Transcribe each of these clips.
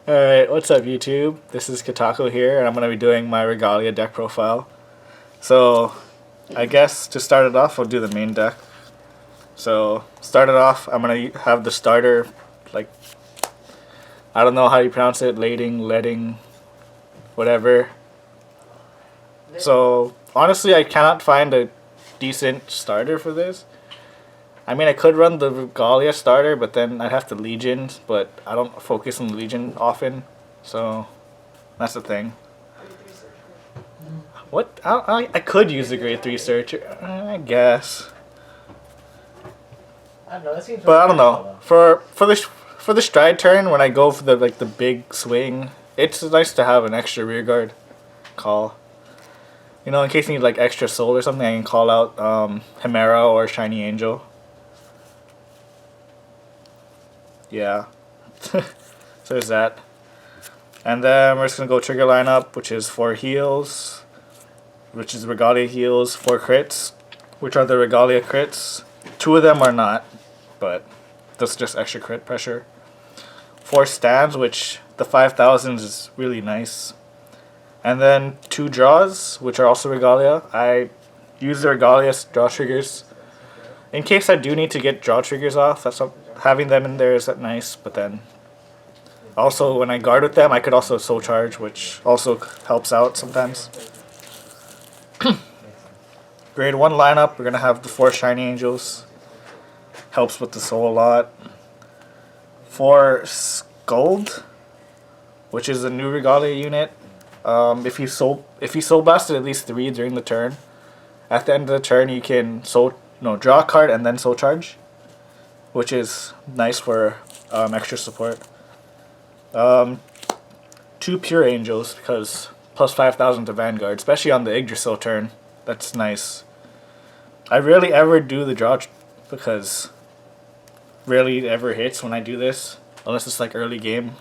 Alright, what's up YouTube? This is Katako here, and I'm going to be doing my Regalia deck profile. So, I guess to start it off, I'll do the main deck. So, start it off, I'm going to have the starter, like, I don't know how you pronounce it, letting, whatever. So, honestly, I cannot find a decent starter for this. I mean, I could run the Regalia starter, but then I'd have to Legion, but I don't focus on Legion often, so that's the thing. What? I could use the grade 3 searcher, I guess. I don't know, that seems But I don't know. For the stride turn, when I go for the big swing, it's nice to have an extra rearguard call. You know, in case you need like extra soul or something, I can call out Chimera or Shiny Angel. Yeah. So there's that. And then we're just going to go trigger lineup, which is 4 heals, which is Regalia heals, 4 crits, which are the Regalia crits. 2 of them are not, but that's just extra crit pressure. 4 stands, which the 5000s is really nice. And then 2 draws, which are also Regalia. I use the Regalia draw triggers in case I do need to get draw triggers off. Having them in there is nice, but then also when I guard with them, I could also soul charge, which also helps out sometimes. Grade 1 lineup, we're going to have the 4 Shiny Angels. Helps with the soul a lot. 4 Scald, which is a new Regalia unit. If you soul blasted at least 3 during the turn, at the end of the turn you can draw a card and then soul charge, which is nice for extra support. 2 Pure Angels, because plus 5000 to Vanguard, especially on the Yggdrasil turn. That's nice. I rarely ever do the draw because rarely ever hits when I do this, unless it's like early game.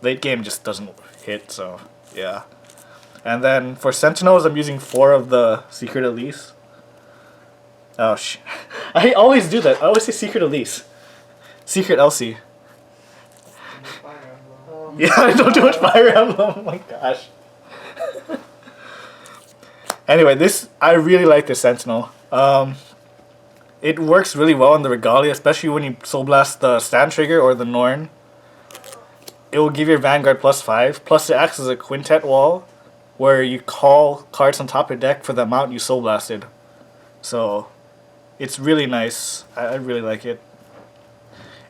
Late game just doesn't hit, so yeah. And then for Sentinels, I'm using 4 of the Secret Elise. Oh shit. I always do that. I always say Secret Elise. Secret Elsie. Yeah, I don't do much Fire Emblem. Oh my gosh. Anyway, I really like this Sentinel. It works really well in the Regalia, especially when you Soul Blast the stand trigger or the Norn. It will give your Vanguard plus 5. Plus, it acts as a quintet wall where you call cards on top of your deck for the amount you Soul Blasted. So, it's really nice. I really like it.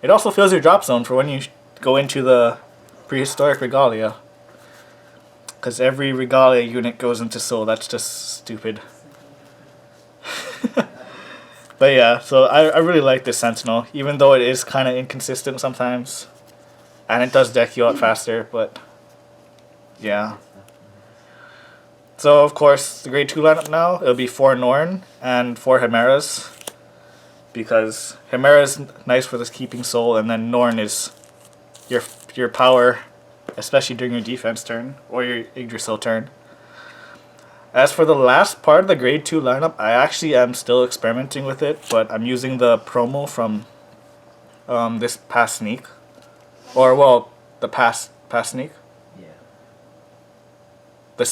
It also fills your drop zone for when you go into the prehistoric Regalia. Because every Regalia unit goes into Soul. That's just stupid. But yeah, so I really like this Sentinel, even though it is kind of inconsistent sometimes. And it does deck you out faster, but yeah. So of course, the grade 2 lineup now, it'll be 4 Norn and 4 Chimeras. Because Chimera is nice for this keeping soul, and then Norn is your power, especially during your defense turn, or your Yggdrasil turn. As for the last part of the grade 2 lineup, I actually am still experimenting with it, but I'm using the promo from this past sneak. Or, well, the past sneak. Yeah. The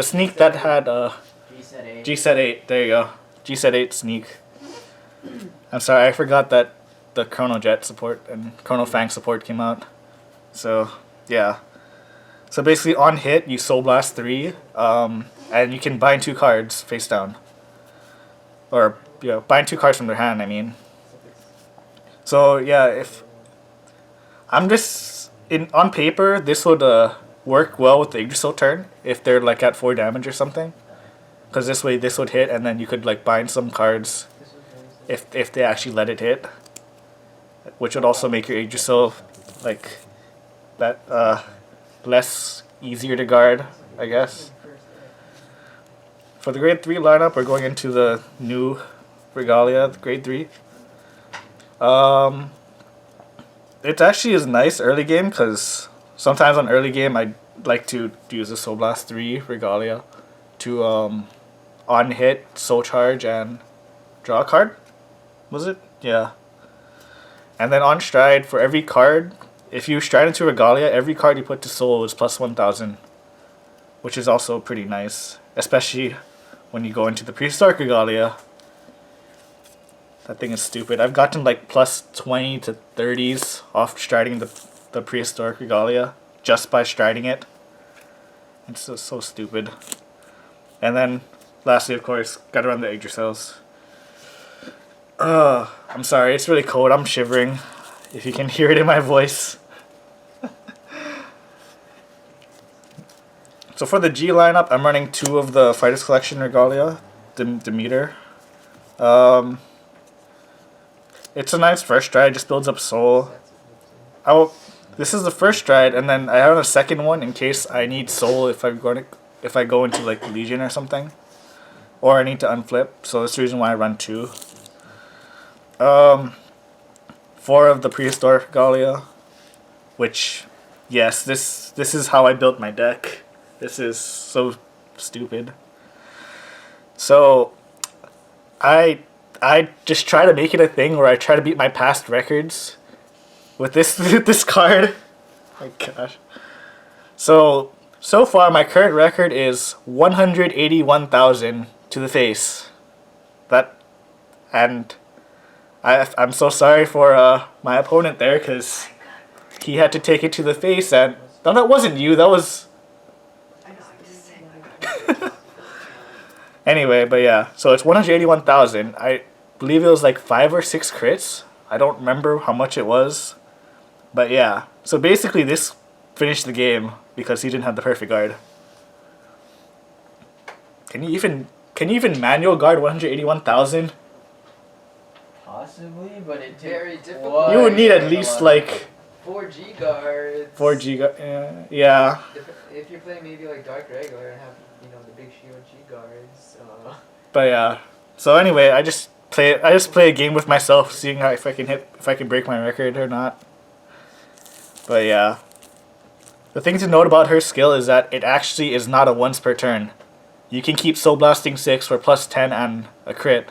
sneak that had G-Set 8, there you go. G-Set 8 sneak. I'm sorry, I forgot that the Chrono Jet support and Chrono Fang support came out. So, yeah. So basically, on hit, you Soul Blast 3, and you can bind 2 cards face down. Or, yeah, bind 2 cards from their hand, I mean. So, yeah, if... I'm just... on paper, this would work well with the Yggdrasil turn, if they're like at 4 damage or something. Because this way, this would hit, and then you could like bind some cards if they actually let it hit. Which would also make your Yggdrasil like that less easier to guard, I guess. For the grade 3 lineup, we're going into the new Regalia, the grade 3. It actually is nice early game, because sometimes on early game I like to use the Soul Blast 3 Regalia to on hit, soul charge, and draw a card. Was it? Yeah. And then on stride, for every card if you stride into Regalia, every card you put to soul is plus 1,000, which is also pretty nice, especially when you go into the prehistoric Regalia. That thing is stupid. I've gotten like plus 20 to 30s off striding the prehistoric Regalia just by striding it. It's so stupid. And then lastly, of course, gotta run the Yggdrasils. I'm sorry, it's really cold. I'm shivering. If you can hear it in my voice. So for the G lineup, I'm running 2 of the Fighters Collection Regalia, Demeter. It's a nice first stride, just builds up soul. This is the first stride, and then I have a second one in case I need soul if I go into like Legion or something, or I need to unflip. So that's the reason why I run 2. 4 of the prehistoric Regalia, which, yes, this is how I built my deck. This is so stupid. So I just try to make it a thing where I try to beat my past records with this card. Oh my gosh. So far my current record is 181,000 to the face. I'm so sorry for my opponent there, because he had to take it to the face, and no, that wasn't you, that was... Anyway, but yeah, so it's 181,000. I believe it was like 5 or 6 crits. I don't remember how much it was. But yeah, so basically this finished the game because he didn't have the perfect guard. Can you even manual guard 181,000? Possibly, but it's very difficult. You would need at least like 4G guards. 4G guard, yeah. If you're playing maybe like Dark Regular and have the big shield G guards. But yeah. So anyway, I just play a game with myself, seeing if I can break my record or not. But yeah. The thing to note about her skill is that it actually is not a once per turn. You can keep Soul Blasting 6 for plus 10 and a crit.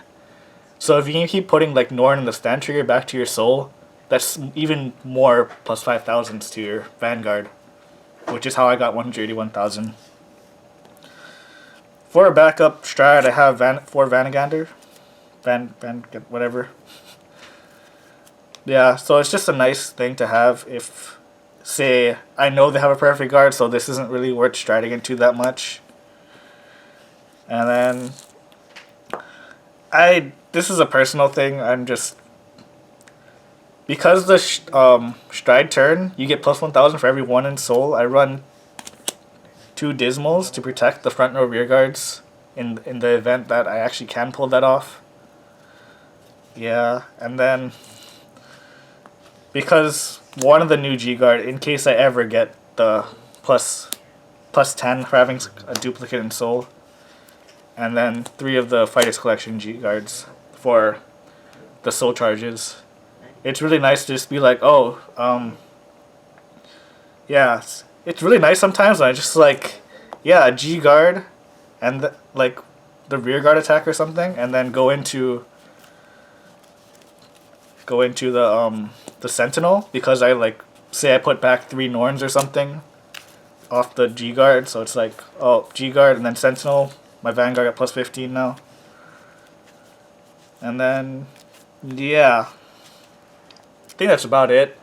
So if you can keep putting like Norn and the stand trigger back to your soul, that's even more plus 5,000s to your Vanguard, which is how I got 181,000. For a backup strat, I have 4 Vanagander. Whatever. Yeah, so it's just a nice thing to have if, say, I know they have a perfect guard, so this isn't really worth striding into that much. And then, this is a personal thing, I'm just, because the stride turn, you get plus 1,000 for every 1 in soul, I run 2 Dismals to protect the front row rear guards in the event that I actually can pull that off. Yeah, and then because one of the new G guard, in case I ever get the plus 10 for having a duplicate in soul, and then 3 of the Fighters Collection G guards for the soul charges. It's really nice to just be like, oh, yeah, it's really nice sometimes when I just like, yeah, a G guard and like the rear guard attack or something, and then go into the Sentinel, because I like, say I put back 3 Norns or something off the G guard, so it's like, oh, G guard and then Sentinel, my Vanguard got plus 15 now. And then, yeah, I think that's about it.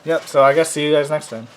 Yep, so I guess see you guys next time.